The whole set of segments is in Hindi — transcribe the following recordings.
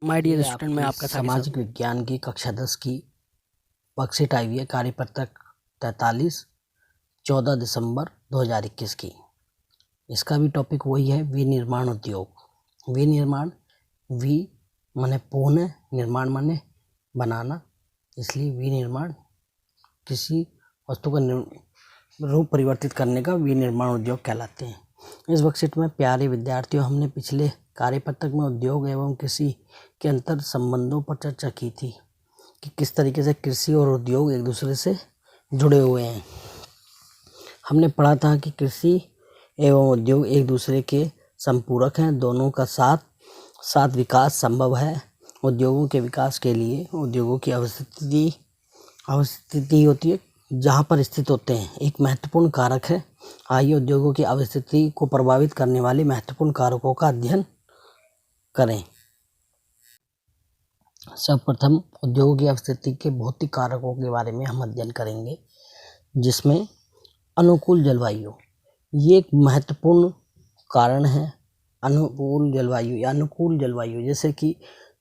माय डियर ये स्टूडेंट, मैं आपकी आपका सामाजिक विज्ञान की कक्षा 10 की वर्कशीट आई है, कार्यपत्रक 43 14 दिसंबर 2021 की। इसका भी टॉपिक वही है, विनिर्माण उद्योग। विनिर्माण, वि माने पुनः, निर्माण माने बनाना, इसलिए विनिर्माण किसी वस्तु का रूप परिवर्तित करने का विनिर्माण उद्योग कहलाते हैं। इस वर्कशीट में प्यारे विद्यार्थियों, हमने पिछले कार्यपत्रक में उद्योग एवं कृषि के अंतर संबंधों पर चर्चा की थी कि किस तरीके से कृषि और उद्योग एक दूसरे से जुड़े हुए हैं। हमने पढ़ा था कि कृषि एवं उद्योग एक दूसरे के संपूरक हैं, दोनों का साथ विकास संभव है। उद्योगों के विकास के लिए उद्योगों की अवस्थिति होती है जहाँ पर स्थित होते हैं, एक महत्वपूर्ण कारक है। आइए उद्योगों की अवस्थिति को प्रभावित करने वाले महत्वपूर्ण कारकों का अध्ययन करें। सर्वप्रथम उद्योगों की अवस्थिति के भौतिक कारकों के बारे में हम अध्ययन करेंगे, जिसमें अनुकूल जलवायु ये एक महत्वपूर्ण कारण है। अनुकूल जलवायु जैसे कि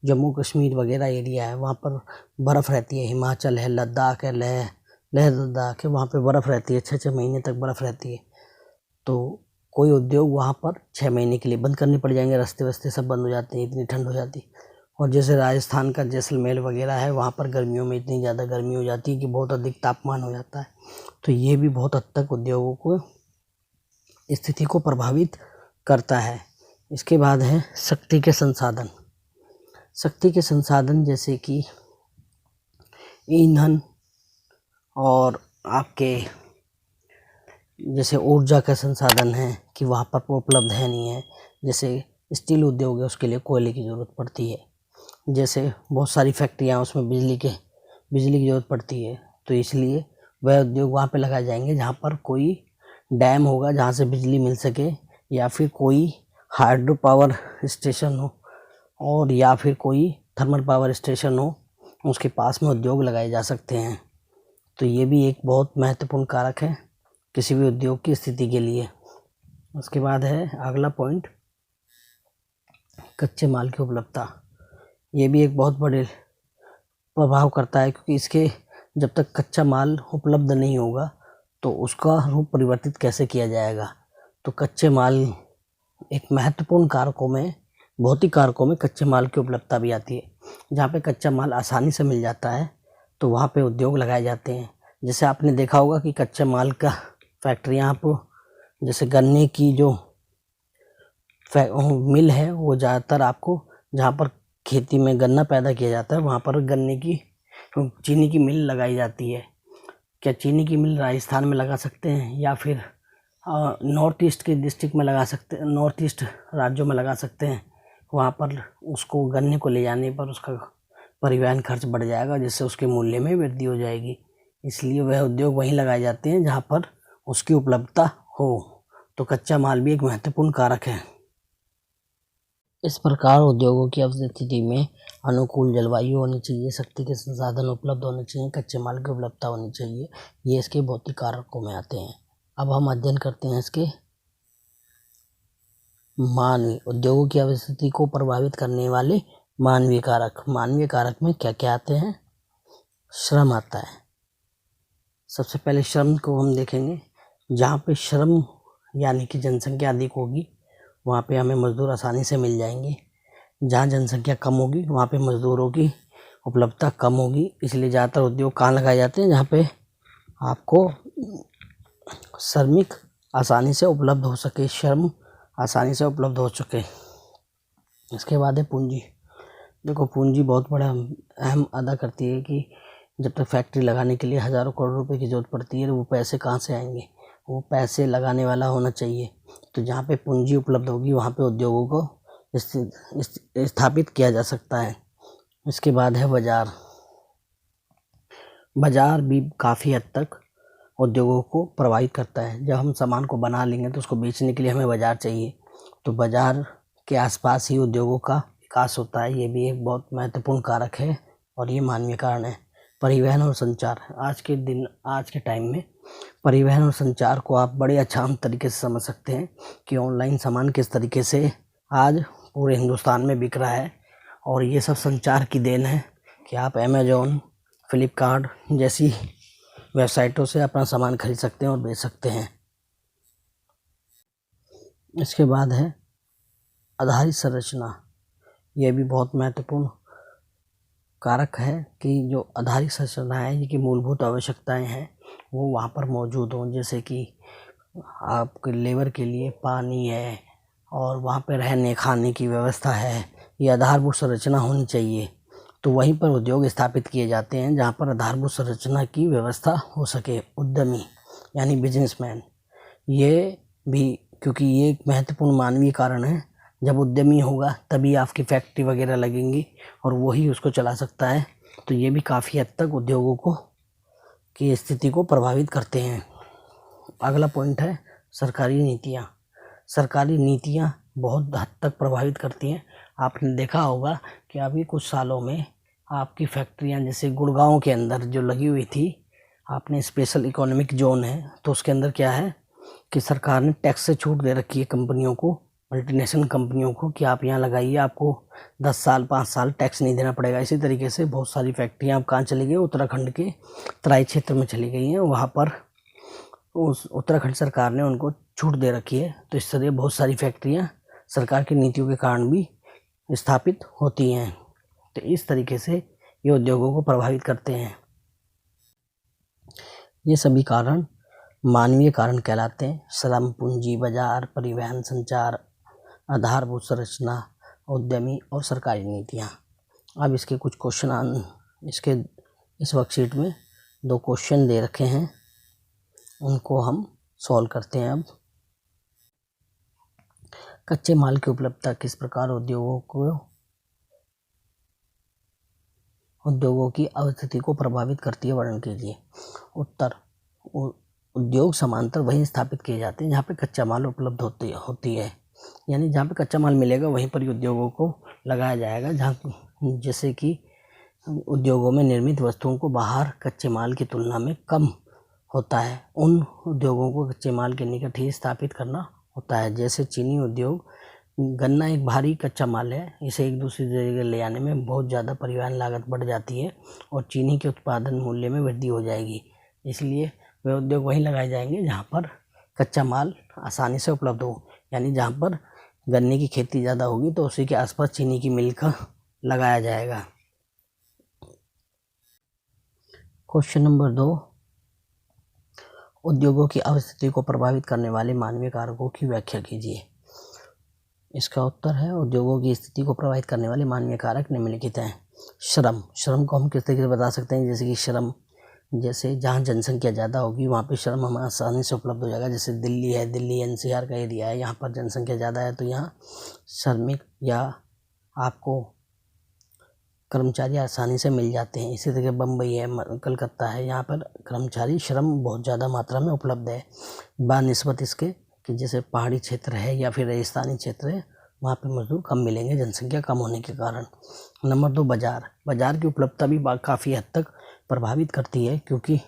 जम्मू कश्मीर वगैरह एरिया है, वहाँ पर बर्फ़ रहती है। हिमाचल है, लद्दाख है, लेह लद्दाख है, वहाँ पे बर्फ़ रहती है, 6 महीने तक बर्फ़ रहती है। तो कोई उद्योग वहाँ पर 6 महीने के लिए बंद करने पड़ जाएंगे, रास्ते वस्ते सब बंद हो जाते हैं, इतनी ठंड हो जाती है। और जैसे राजस्थान का जैसलमेर वगैरह है, वहाँ पर गर्मियों में इतनी ज़्यादा गर्मी हो जाती है कि बहुत अधिक तापमान हो जाता है। तो ये भी बहुत हद तक उद्योगों को स्थिति को प्रभावित करता है। इसके बाद है शक्ति के संसाधन जैसे कि ईंधन और आपके जैसे ऊर्जा का संसाधन है कि वहाँ पर उपलब्ध है नहीं है। जैसे स्टील उद्योग है, उसके लिए कोयले की ज़रूरत पड़ती है। जैसे बहुत सारी फैक्ट्रियाँ, उसमें बिजली की ज़रूरत पड़ती है, तो इसलिए वह उद्योग वहाँ पे लगाए जाएंगे जहाँ पर कोई डैम होगा जहाँ से बिजली मिल सके, या फिर कोई हाइड्रो पावर स्टेशन हो, और या फिर कोई थर्मल पावर स्टेशन हो, उसके पास में उद्योग लगाए जा सकते हैं। तो ये भी एक बहुत महत्वपूर्ण कारक है किसी भी उद्योग की स्थिति के लिए। उसके बाद है अगला पॉइंट, कच्चे माल की उपलब्धता। ये भी एक बहुत बड़े प्रभाव करता है, क्योंकि इसके जब तक कच्चा माल उपलब्ध नहीं होगा तो उसका रूप परिवर्तित कैसे किया जाएगा। तो कच्चे माल एक महत्वपूर्ण भौतिक कारकों में कच्चे माल की उपलब्धता भी आती है। जहाँ पे कच्चा माल आसानी से मिल जाता है तो वहाँ पे उद्योग लगाए जाते हैं। जैसे आपने देखा होगा कि कच्चे माल का फैक्ट्रियाँ, आप जैसे गन्ने की जो मिल है, वो ज़्यादातर आपको जहाँ पर खेती में गन्ना पैदा किया जाता है वहाँ पर चीनी की मिल लगाई जाती है। क्या चीनी की मिल राजस्थान में लगा सकते हैं, या फिर नॉर्थ ईस्ट के डिस्ट्रिक्ट में लगा सकते हैं, नॉर्थ ईस्ट राज्यों में लगा सकते हैं। वहाँ पर उसको गन्ने को ले जाने पर उसका परिवहन खर्च बढ़ जाएगा, जिससे उसके मूल्य में वृद्धि हो जाएगी। इसलिए वह उद्योग वहीं लगाए जाते हैं जहाँ पर उसकी उपलब्धता हो। तो कच्चा माल भी एक महत्वपूर्ण कारक है। इस प्रकार उद्योगों की अवस्थिति में अनुकूल जलवायु होनी चाहिए, शक्ति के संसाधन उपलब्ध होने चाहिए, कच्चे माल की उपलब्धता होनी चाहिए। ये इसके भौतिक कारकों में आते हैं। अब हम अध्ययन करते हैं इसके मानवीय उद्योगों की अवस्थिति को प्रभावित करने वाले मानवीय कारक। मानवीय कारक में क्या क्या आते हैं? श्रम आता है। सबसे पहले श्रम को हम देखेंगे। जहाँ पे श्रम यानी कि जनसंख्या अधिक होगी वहाँ पे हमें मजदूर आसानी से मिल जाएंगे। जहाँ जनसंख्या कम होगी वहाँ पे मजदूरों की उपलब्धता कम होगी। इसलिए ज़्यादातर उद्योग कहाँ लगाए जाते हैं? जहाँ पे आपको श्रमिक आसानी से उपलब्ध हो सके, श्रम आसानी से उपलब्ध हो सके। इसके बाद है पूंजी। देखो, पूंजी बहुत बड़ा अहम अदा करती है कि जब तक फैक्ट्री लगाने के लिए हज़ारों करोड़ रुपए की ज़रूरत पड़ती है, वो पैसे कहाँ से आएंगे? वो पैसे लगाने वाला होना चाहिए। तो जहाँ पे पूंजी उपलब्ध होगी वहाँ पे उद्योगों को स्थापित किया जा सकता है। इसके बाद है बाज़ार। बाज़ार भी काफ़ी हद तक उद्योगों को प्रभावित करता है। जब हम सामान को बना लेंगे तो उसको बेचने के लिए हमें बाज़ार चाहिए, तो बाज़ार के आसपास ही उद्योगों का विकास होता है। ये भी एक बहुत महत्वपूर्ण कारक है और ये मानवीय कारण है। परिवहन और संचार। आज के टाइम में परिवहन और संचार को आप बड़े आसान तरीके से समझ सकते हैं कि ऑनलाइन सामान किस तरीके से आज पूरे हिंदुस्तान में बिक रहा है। और ये सब संचार की देन है कि आप अमेज़ॉन, फ्लिपकार्ट जैसी वेबसाइटों से अपना सामान खरीद सकते हैं और बेच सकते हैं। इसके बाद है आधारित संरचना। यह भी बहुत महत्वपूर्ण कारक है कि जो आधारित संरचना है, जिनकी मूलभूत आवश्यकताएं हैं वो वहाँ पर मौजूद हों, जैसे कि आपके लेबर के लिए पानी है और वहाँ पर रहने खाने की व्यवस्था है। ये आधारभूत संरचना होनी चाहिए। तो वहीं पर उद्योग स्थापित किए जाते हैं जहाँ पर आधारभूत संरचना की व्यवस्था हो सके। उद्यमी यानी बिजनेसमैन, ये भी क्योंकि ये एक महत्वपूर्ण मानवीय कारण है। जब उद्यमी होगा तभी आपकी फैक्ट्री वगैरह लगेंगी और वही उसको चला सकता है। तो ये भी काफ़ी हद तक उद्योगों को की स्थिति को प्रभावित करते हैं। अगला पॉइंट है सरकारी नीतियाँ। सरकारी नीतियाँ बहुत हद तक प्रभावित करती हैं। आपने देखा होगा कि अभी कुछ सालों में आपकी फैक्ट्रियाँ जैसे गुड़गांव के अंदर जो लगी हुई थी, आपने स्पेशल इकोनॉमिक जोन है, तो उसके अंदर क्या है कि सरकार ने टैक्स से छूट दे रखी है कंपनियों को, मल्टीनेशनल कंपनियों को, कि आप यहाँ लगाइए, आपको 10 साल 5 साल टैक्स नहीं देना पड़ेगा। इसी तरीके से बहुत सारी फैक्ट्रियाँ अब कहाँ चली गई, उत्तराखंड के तराई क्षेत्र में चली गई हैं। वहाँ पर उस उत्तराखंड सरकार ने उनको छूट दे रखी है। तो इस तरह बहुत सारी फैक्ट्रियाँ सरकार की नीतियों के कारण भी स्थापित होती हैं। तो इस तरीके से ये उद्योगों को प्रभावित करते हैं। ये सभी कारण मानवीय कारण कहलाते हैं। श्रम, पूंजी, बाजार, परिवहन, संचार, आधारभूत संरचना, उद्यमी और सरकारी नीतियाँ। अब इसके कुछ क्वेश्चन इसके इस वर्कशीट में 2 क्वेश्चन दे रखे हैं, उनको हम सॉल्व करते हैं। अब कच्चे माल की उपलब्धता किस प्रकार उद्योगों की अवस्थिति को प्रभावित करती है, वर्णन कीजिए। उत्तर, उद्योग समांतर वहीं स्थापित किए जाते हैं जहाँ पे कच्चा माल उपलब्ध होती है। यानी जहाँ पे कच्चा माल मिलेगा वहीं पर ही उद्योगों को लगाया जाएगा। जहाँ जैसे कि उद्योगों में निर्मित वस्तुओं को बाहर कच्चे माल की तुलना में कम होता है, उन उद्योगों को कच्चे माल के निकट ही स्थापित करना होता है। जैसे चीनी उद्योग, गन्ना एक भारी कच्चा माल है, इसे एक दूसरी जगह ले आने में बहुत ज़्यादा परिवहन लागत बढ़ जाती है और चीनी के उत्पादन मूल्य में वृद्धि हो जाएगी। इसलिए वे उद्योग वहीं लगाए जाएंगे जहाँ पर कच्चा माल आसानी से उपलब्ध हो। यानी जहाँ पर गन्ने की खेती ज़्यादा होगी तो उसी के आसपास चीनी की मिल का लगाया जाएगा। क्वेश्चन नंबर 2, उद्योगों की अवस्थिति को प्रभावित करने वाले मानवीय कारकों की व्याख्या कीजिए। इसका उत्तर है उद्योगों की स्थिति को प्रभावित करने वाले मानवीय कारक निम्नलिखित हैं। श्रम को हम किस तरीके से बता सकते हैं, जैसे कि श्रम, जैसे जहाँ जनसंख्या ज़्यादा होगी वहाँ पे श्रम हमें आसानी से उपलब्ध हो जाएगा। जैसे दिल्ली है, दिल्ली एनसीआर का एरिया है, यहाँ पर जनसंख्या ज़्यादा है तो यहाँ श्रमिक या आपको कर्मचारी आसानी से मिल जाते हैं। इसी तरह बम्बई है, कलकत्ता है, यहाँ पर कर्मचारी श्रम बहुत ज़्यादा मात्रा में उपलब्ध है बानिस्बत इसके कि जैसे पहाड़ी क्षेत्र है या फिर रेगिस्तानी क्षेत्र है, वहाँ पे मजदूर कम मिलेंगे जनसंख्या कम होने के कारण। नंबर 2, बाज़ार की उपलब्धता भी काफ़ी हद तक प्रभावित करती है, क्योंकि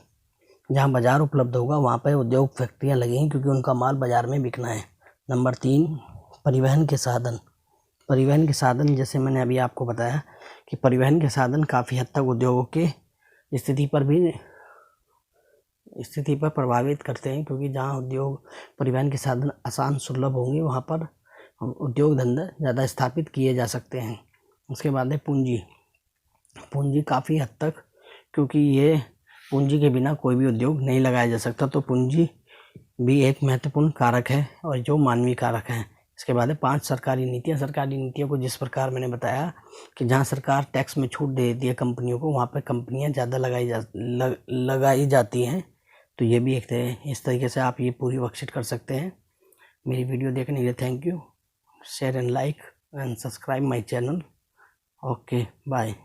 जहाँ बाज़ार उपलब्ध होगा वहाँ पर उद्योग फैक्ट्रियाँ लगेंगी क्योंकि उनका माल बाज़ार में बिकना है। नंबर 3, परिवहन के साधन, जैसे मैंने अभी आपको बताया कि परिवहन के साधन काफ़ी हद तक उद्योगों के स्थिति पर प्रभावित करते हैं, क्योंकि जहाँ उद्योग परिवहन के साधन आसान सुलभ होंगे वहाँ पर उद्योग धंधे ज़्यादा स्थापित किए जा सकते हैं। उसके बाद है पूंजी काफ़ी हद तक, क्योंकि ये पूंजी के बिना कोई भी उद्योग नहीं लगाया जा सकता, तो पूंजी भी एक महत्वपूर्ण कारक है और जो मानवीय कारक है। इसके बाद है 5, सरकारी नीतियों को जिस प्रकार मैंने बताया कि जहाँ सरकार टैक्स में छूट दे देती है कंपनियों को, वहाँ पर कंपनियाँ ज़्यादा लगाई जाती हैं। तो ये भी इस तरीके से आप ये पूरी वर्कशीट कर सकते हैं। मेरी वीडियो देखने के लिए thank you. Share and like and subscribe my channel. Okay, bye.